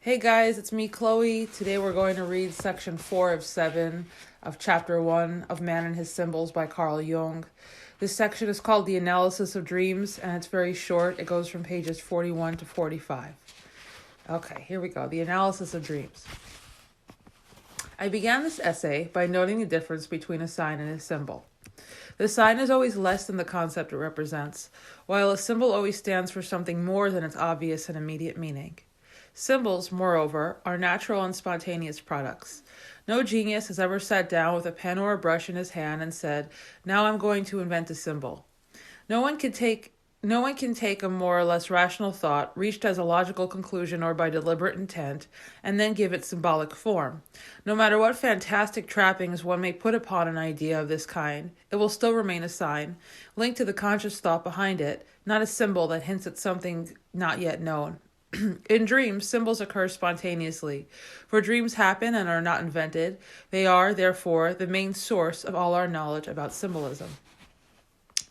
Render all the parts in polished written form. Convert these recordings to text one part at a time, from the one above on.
Hey guys, it's me, Chloe. Today we're going to read section 4 of 7 of chapter 1 of Man and His Symbols by Carl Jung. This section is called The Analysis of Dreams, and it's very short. It goes from pages 41 to 45. Okay, here we go. The Analysis of Dreams. I began this essay by noting the difference between a sign and a symbol. The sign is always less than the concept it represents, while a symbol always stands for something more than its obvious and immediate meaning. Symbols, moreover, are natural and spontaneous products. No genius has ever sat down with a pen or a brush in his hand and said, "Now I'm going to invent a symbol." No one can take a more or less rational thought, reached as a logical conclusion or by deliberate intent, and then give it symbolic form. No matter what fantastic trappings one may put upon an idea of this kind, it will still remain a sign, linked to the conscious thought behind it, not a symbol that hints at something not yet known. In dreams, symbols occur spontaneously. For dreams happen and are not invented. They are, therefore, the main source of all our knowledge about symbolism.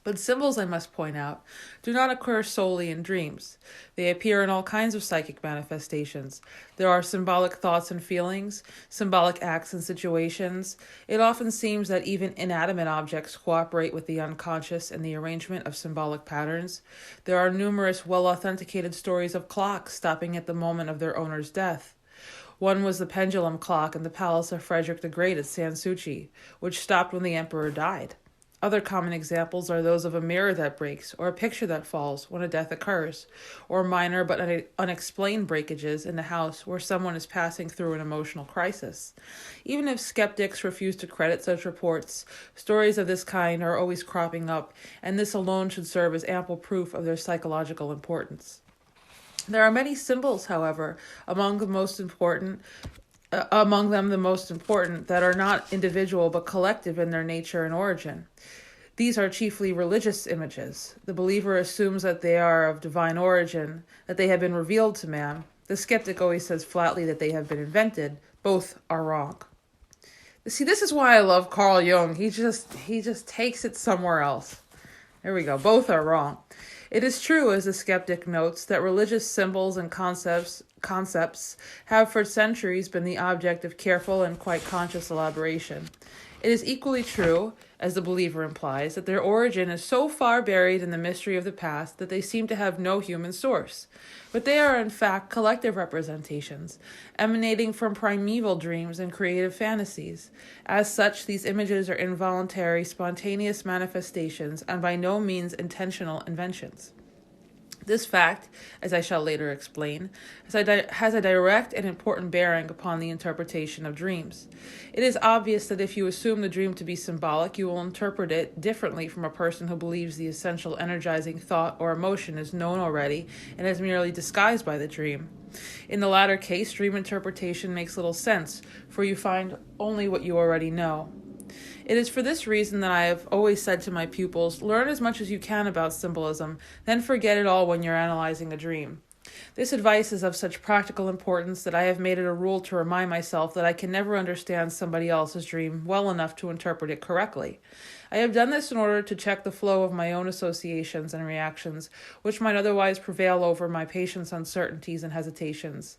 But symbols, I must point out, do not occur solely in dreams. They appear in all kinds of psychic manifestations. There are symbolic thoughts and feelings, symbolic acts and situations. It often seems that even inanimate objects cooperate with the unconscious in the arrangement of symbolic patterns. There are numerous well-authenticated stories of clocks stopping at the moment of their owner's death. One was the pendulum clock in the palace of Frederick the Great at Sanssouci, which stopped when the emperor died. Other common examples are those of a mirror that breaks, or a picture that falls when a death occurs, or minor but unexplained breakages in the house where someone is passing through an emotional crisis. Even if skeptics refuse to credit such reports, stories of this kind are always cropping up, and this alone should serve as ample proof of their psychological importance. There are many symbols, however, among them the most important that are not individual but collective in their nature and origin. These are chiefly religious images. The believer assumes that they are of divine origin, that they have been revealed to man. The skeptic always says flatly that they have been invented. Both are wrong. See, this is why I love Carl Jung. He just takes it somewhere else. There we go. Both are wrong. It is true, as the skeptic notes, that religious symbols and concepts have for centuries been the object of careful and quite conscious elaboration. It is equally true, as the believer implies, that their origin is so far buried in the mystery of the past that they seem to have no human source. But they are in fact collective representations, emanating from primeval dreams and creative fantasies. As such, these images are involuntary, spontaneous manifestations and by no means intentional inventions. This fact, as I shall later explain, has a direct and important bearing upon the interpretation of dreams. It is obvious that if you assume the dream to be symbolic, you will interpret it differently from a person who believes the essential energizing thought or emotion is known already and is merely disguised by the dream. In the latter case, dream interpretation makes little sense, for you find only what you already know. It is for this reason that I have always said to my pupils, learn as much as you can about symbolism, then forget it all when you're analyzing a dream. This advice is of such practical importance that I have made it a rule to remind myself that I can never understand somebody else's dream well enough to interpret it correctly. I have done this in order to check the flow of my own associations and reactions, which might otherwise prevail over my patient's uncertainties and hesitations.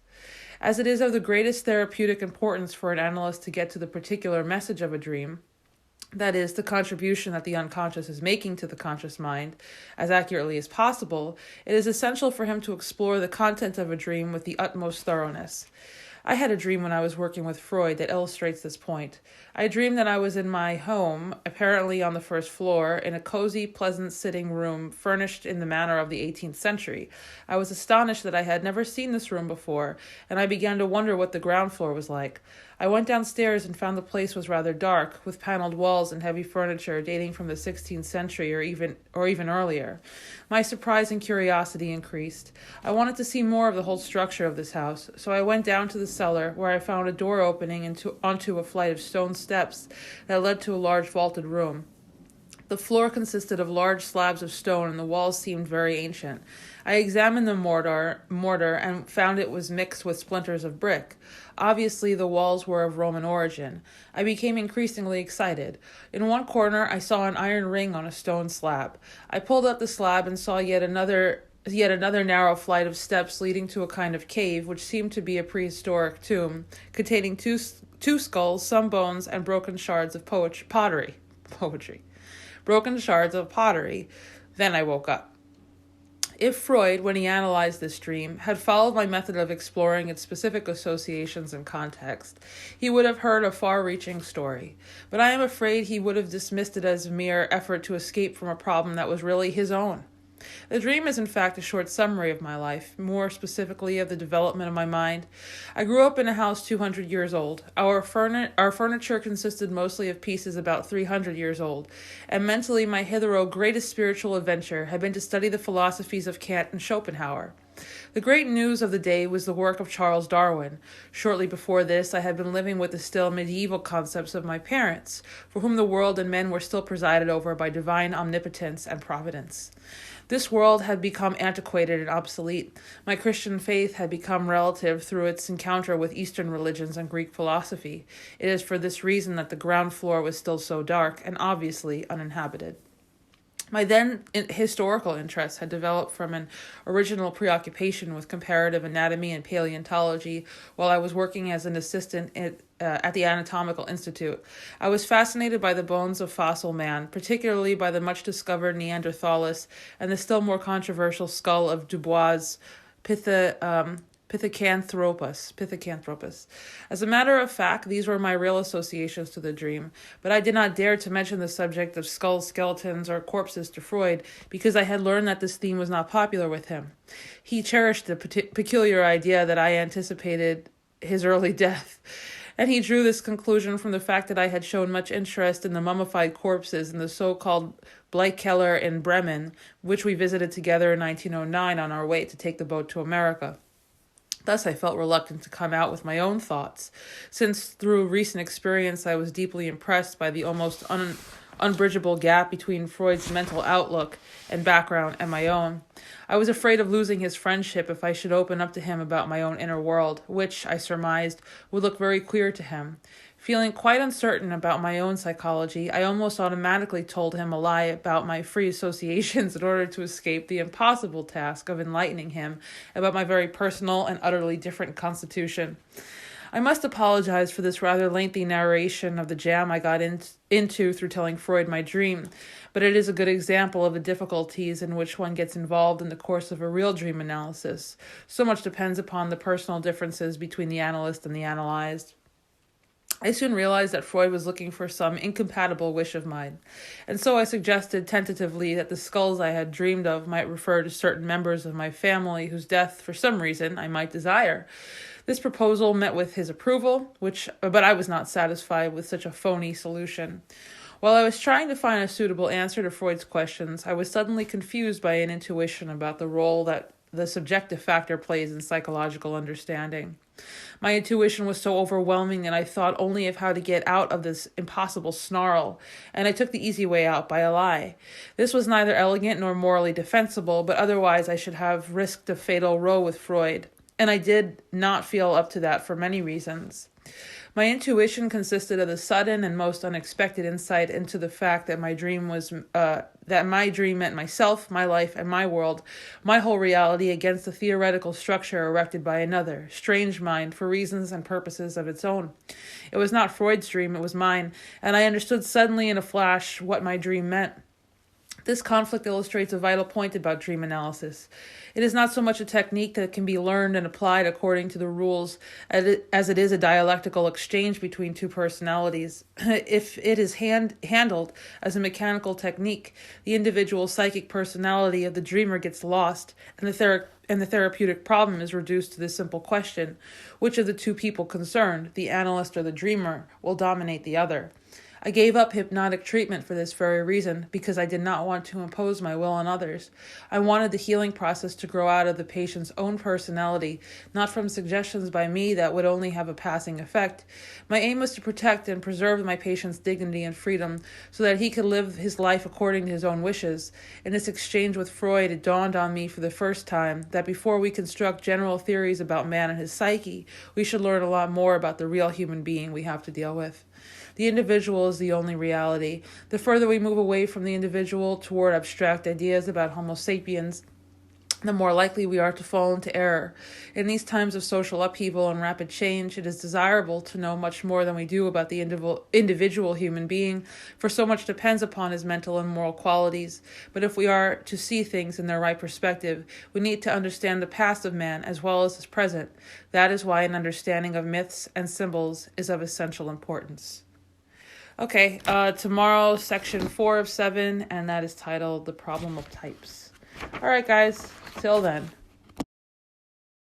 As it is of the greatest therapeutic importance for an analyst to get to the particular message of a dream, that is, the contribution that the unconscious is making to the conscious mind, as accurately as possible, it is essential for him to explore the content of a dream with the utmost thoroughness. I had a dream when I was working with Freud that illustrates this point. I dreamed that I was in my home, apparently on the first floor, in a cozy, pleasant sitting room furnished in the manner of the 18th century. I was astonished that I had never seen this room before, and I began to wonder what the ground floor was like. I went downstairs and found the place was rather dark, with paneled walls and heavy furniture dating from the 16th century or even earlier. My surprise and curiosity increased. I wanted to see more of the whole structure of this house, so I went down to the cellar, where I found a door opening onto a flight of stone steps that led to a large vaulted room. The floor consisted of large slabs of stone, and the walls seemed very ancient. I examined the mortar and found it was mixed with splinters of brick. Obviously, the walls were of Roman origin. I became increasingly excited. In one corner, I saw an iron ring on a stone slab. I pulled up the slab and saw yet another yet another narrow flight of steps leading to a kind of cave, which seemed to be a prehistoric tomb, containing two skulls, some bones, and broken shards of pottery. Broken shards of pottery. Then I woke up. If Freud, when he analyzed this dream, had followed my method of exploring its specific associations and context, he would have heard a far-reaching story. But I am afraid he would have dismissed it as a mere effort to escape from a problem that was really his own. The dream is in fact a short summary of my life, more specifically of the development of my mind. I grew up in a house 200 years old. Our furniture consisted mostly of pieces about 300 years old, and mentally my hitherto greatest spiritual adventure had been to study the philosophies of Kant and Schopenhauer. The great news of the day was the work of Charles Darwin. Shortly before this, I had been living with the still medieval concepts of my parents, for whom the world and men were still presided over by divine omnipotence and providence. This world had become antiquated and obsolete. My Christian faith had become relative through its encounter with Eastern religions and Greek philosophy. It is for this reason that the ground floor was still so dark and obviously uninhabited. My then historical interest had developed from an original preoccupation with comparative anatomy and paleontology while I was working as an assistant at the Anatomical Institute. I was fascinated by the bones of fossil man, particularly by the much-discovered Neanderthalis and the still more controversial skull of Dubois' Pithecanthropus. As a matter of fact, these were my real associations to the dream, but I did not dare to mention the subject of skulls, skeletons, or corpses to Freud, because I had learned that this theme was not popular with him. He cherished the peculiar idea that I anticipated his early death, and he drew this conclusion from the fact that I had shown much interest in the mummified corpses in the so-called Bleikeller in Bremen, which we visited together in 1909 on our way to take the boat to America. Thus, I felt reluctant to come out with my own thoughts, since through recent experience I was deeply impressed by the almost unbridgeable gap between Freud's mental outlook and background and my own. I was afraid of losing his friendship if I should open up to him about my own inner world, which, I surmised, would look very queer to him. Feeling quite uncertain about my own psychology, I almost automatically told him a lie about my free associations in order to escape the impossible task of enlightening him about my very personal and utterly different constitution. I must apologize for this rather lengthy narration of the jam I got into through telling Freud my dream, but it is a good example of the difficulties in which one gets involved in the course of a real dream analysis. So much depends upon the personal differences between the analyst and the analyzed. I soon realized that Freud was looking for some incompatible wish of mine, and so I suggested tentatively that the skulls I had dreamed of might refer to certain members of my family whose death, for some reason, I might desire. This proposal met with his approval, but I was not satisfied with such a phony solution. While I was trying to find a suitable answer to Freud's questions, I was suddenly confused by an intuition about the role that the subjective factor plays in psychological understanding. My intuition was so overwhelming that I thought only of how to get out of this impossible snarl, and I took the easy way out by a lie. This was neither elegant nor morally defensible, but otherwise I should have risked a fatal row with Freud, and I did not feel up to that for many reasons. My intuition consisted of the sudden and most unexpected insight into the fact that my dream meant myself, my life, and my world, my whole reality against the theoretical structure erected by another, strange mind for reasons and purposes of its own. It was not Freud's dream, it was mine, and I understood suddenly in a flash what my dream meant. This conflict illustrates a vital point about dream analysis. It is not so much a technique that can be learned and applied according to the rules as it is a dialectical exchange between two personalities. If it is handled as a mechanical technique, the individual psychic personality of the dreamer gets lost, and the therapeutic problem is reduced to this simple question: which of the two people concerned, the analyst or the dreamer, will dominate the other? I gave up hypnotic treatment for this very reason, because I did not want to impose my will on others. I wanted the healing process to grow out of the patient's own personality, not from suggestions by me that would only have a passing effect. My aim was to protect and preserve my patient's dignity and freedom, so that he could live his life according to his own wishes. In this exchange with Freud, it dawned on me for the first time that before we construct general theories about man and his psyche, we should learn a lot more about the real human being we have to deal with. The individual is the only reality. The further we move away from the individual toward abstract ideas about Homo sapiens, the more likely we are to fall into error. In these times of social upheaval and rapid change, it is desirable to know much more than we do about the individual human being, for so much depends upon his mental and moral qualities. But if we are to see things in their right perspective, we need to understand the past of man as well as his present. That is why an understanding of myths and symbols is of essential importance. Okay, tomorrow, section 4 of 7, and that is titled The Problem of Types. All right, guys, till then.